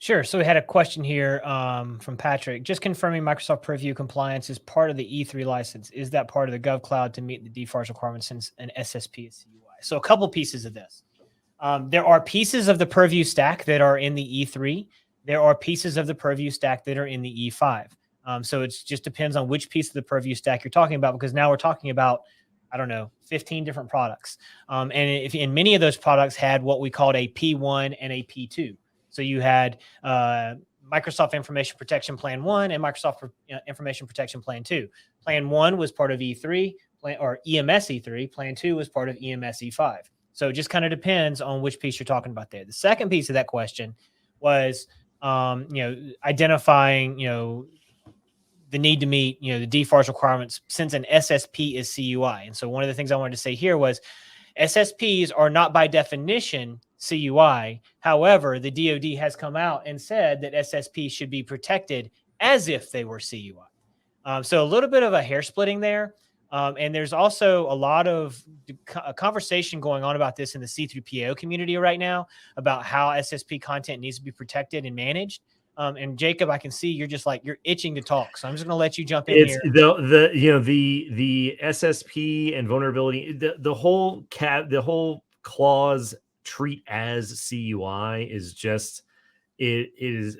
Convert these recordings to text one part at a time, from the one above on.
Sure. So we had a question here from Patrick. Just confirming Microsoft Purview compliance is part of the E3 license. Is that part of the GovCloud to meet the DFARS requirements since an SSP is CUI? So a couple pieces of this. There are pieces of the Purview stack that are in the E3. There are pieces of the Purview stack that are in the E5. So it just depends on which piece of the Purview stack you're talking about, because now we're talking about, I don't know, 15 different products. And many of those products had what we called a P1 and a P2. So you had Microsoft Information Protection Plan 1 and Microsoft Information Protection Plan 2. Plan 1 was part of E3 or EMS E3. Plan 2 was part of EMS E5. So it just kind of depends on which piece you're talking about there. The second piece of that question was, identifying, the need to meet, the DFARS requirements since an SSP is CUI. And so one of the things I wanted to say here was SSPs are not by definition CUI. However, the DoD has come out and said that SSP should be protected as if they were CUI. So a little bit of a hair splitting there. And there's also a lot of conversation going on about this in the C3PAO community right now about how SSP content needs to be protected and managed. And Jacob, I can see you're itching to talk, so I'm just going to let you jump in here. The SSP and vulnerability, the whole clause treat as CUI is just it's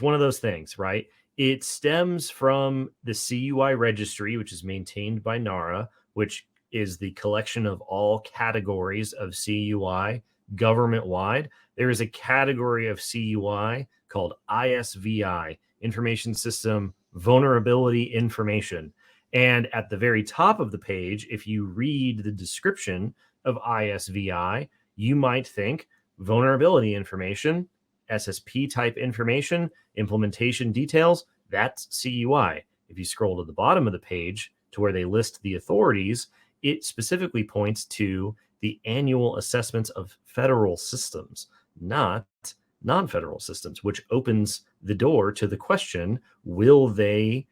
one of those things, right? It stems from the CUI registry, which is maintained by NARA, which is the collection of all categories of CUI government-wide. There is a category of CUI called ISVI, Information System Vulnerability Information. And at the very top of the page, if you read the description of ISVI, you might think vulnerability information, SSP type information, implementation details, that's CUI. If you scroll to the bottom of the page to where they list the authorities, it specifically points to the annual assessments of federal systems, not non-federal systems, which opens the door to the question, will they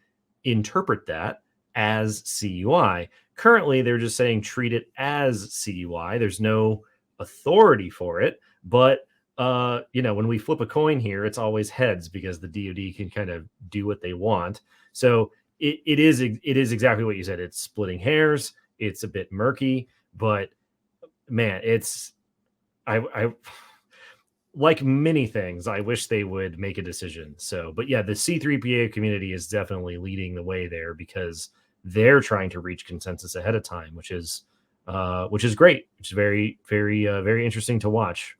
interpret that as CUI? Currently, they're just saying treat it as CUI. There's no authority for it, but when we flip a coin here, it's always heads because the DoD can kind of do what they want. So it is exactly what you said. It's splitting hairs. It's a bit murky, but man, I like many things, I wish they would make a decision. So, but yeah, the C3PA community is definitely leading the way there because they're trying to reach consensus ahead of time, which is great. Which is very, very, very interesting to watch.